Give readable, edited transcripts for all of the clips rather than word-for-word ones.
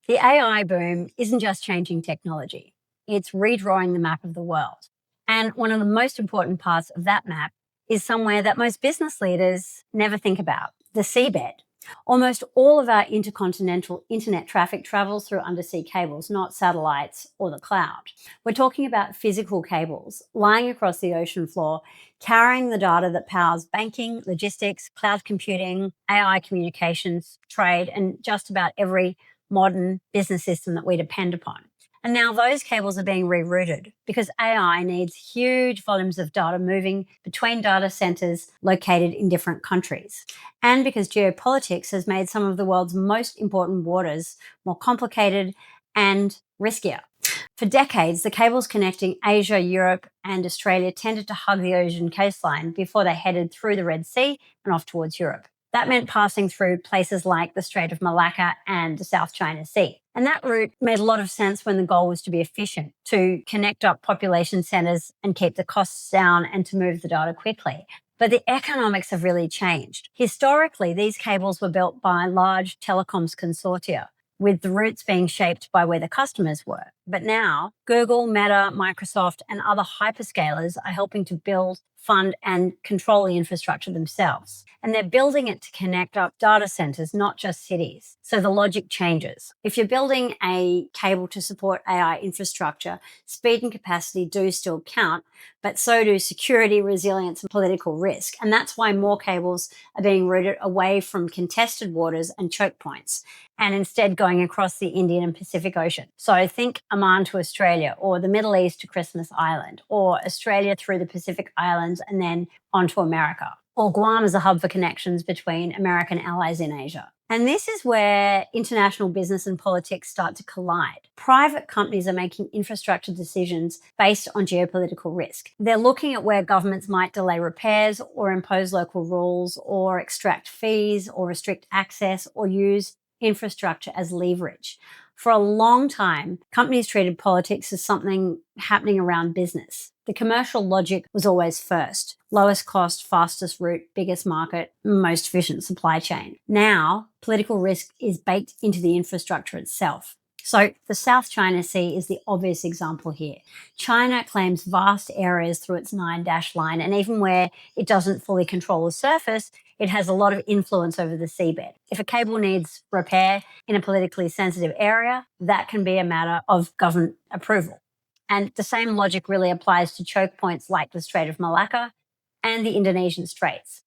The AI boom isn't just changing technology, it's redrawing the map of the world. And one of the most important parts of that map is somewhere that most business leaders never think about, the seabed. Almost all of our intercontinental internet traffic travels through undersea cables, not satellites or the cloud. We're talking about physical cables lying across the ocean floor, carrying the data that powers banking, logistics, cloud computing, AI communications, trade, and just about every modern business system that we depend upon. And now those cables are being rerouted because AI needs huge volumes of data moving between data centers located in different countries. And because geopolitics has made some of the world's most important waters more complicated and riskier. For decades, the cables connecting Asia, Europe, and Australia tended to hug the ocean coastline before they headed through the Red Sea and off towards Europe. That meant passing through places like the Strait of Malacca and the South China Sea. And that route made a lot of sense when the goal was to be efficient, to connect up population centers and keep the costs down and to move the data quickly. But the economics have really changed. Historically, these cables were built by large telecoms consortia, with the routes being shaped by where the customers were. But now, Google, Meta, Microsoft, and other hyperscalers are helping to build, fund, and control the infrastructure themselves. And they're building it to connect up data centers, not just cities. So the logic changes. If you're building a cable to support AI infrastructure, speed and capacity do still count, but so do security, resilience, and political risk. And that's why more cables are being routed away from contested waters and choke points, and instead going across the Indian and Pacific Ocean. So think Oman to Australia, or the Middle East to Christmas Island, or Australia through the Pacific Islands and then onto America, or Guam as a hub for connections between American allies in Asia. And this is where international business and politics start to collide. Private companies are making infrastructure decisions based on geopolitical risk. They're looking at where governments might delay repairs or impose local rules or extract fees or restrict access or use infrastructure as leverage. For a long time, companies treated politics as something happening around business. The commercial logic was always first. Lowest cost, fastest route, biggest market, most efficient supply chain. Now, political risk is baked into the infrastructure itself. So the South China Sea is the obvious example here. China claims vast areas through its 9-dash line, and even where it doesn't fully control the surface, it has a lot of influence over the seabed. If a cable needs repair in a politically sensitive area, that can be a matter of government approval. And the same logic really applies to choke points like the Strait of Malacca and the Indonesian Straits.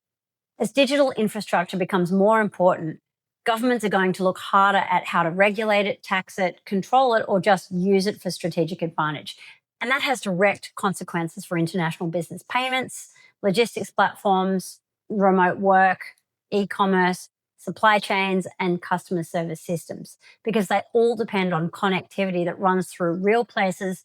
As digital infrastructure becomes more important, governments are going to look harder at how to regulate it, tax it, control it, or just use it for strategic advantage. And that has direct consequences for international business payments, logistics platforms, remote work, e-commerce, supply chains, and customer service systems, because they all depend on connectivity that runs through real places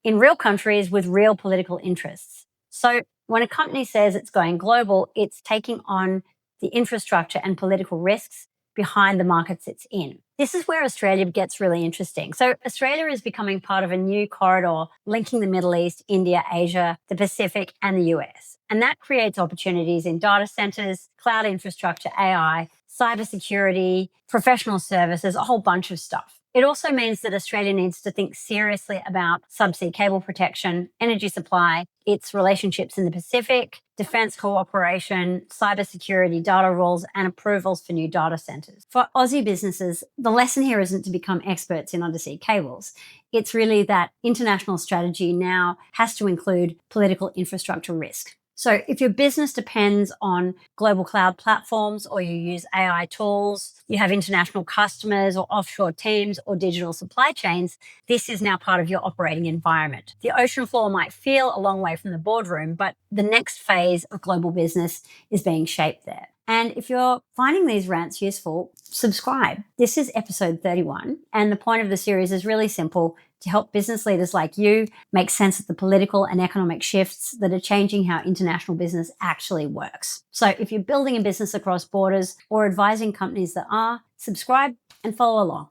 in real countries with real political interests. So when a company says it's going global, it's taking on the infrastructure and political risks behind the markets it's in. This is where Australia gets really interesting. So Australia is becoming part of a new corridor linking the Middle East, India, Asia, the Pacific, and the US. And that creates opportunities in data centers, cloud infrastructure, AI, cybersecurity, professional services, a whole bunch of stuff. It also means that Australia needs to think seriously about subsea cable protection, energy supply, its relationships in the Pacific, defence cooperation, cybersecurity, data rules, and approvals for new data centres. For Aussie businesses, the lesson here isn't to become experts in undersea cables. It's really that international strategy now has to include political infrastructure risk. So if your business depends on global cloud platforms, or you use AI tools, you have international customers or offshore teams or digital supply chains, this is now part of your operating environment. The ocean floor might feel a long way from the boardroom, but the next phase of global business is being shaped there. And if you're finding these rants useful, subscribe. This is episode 31, and the point of the series is really simple: to help business leaders like you make sense of the political and economic shifts that are changing how international business actually works. So if you're building a business across borders or advising companies that are, subscribe and follow along.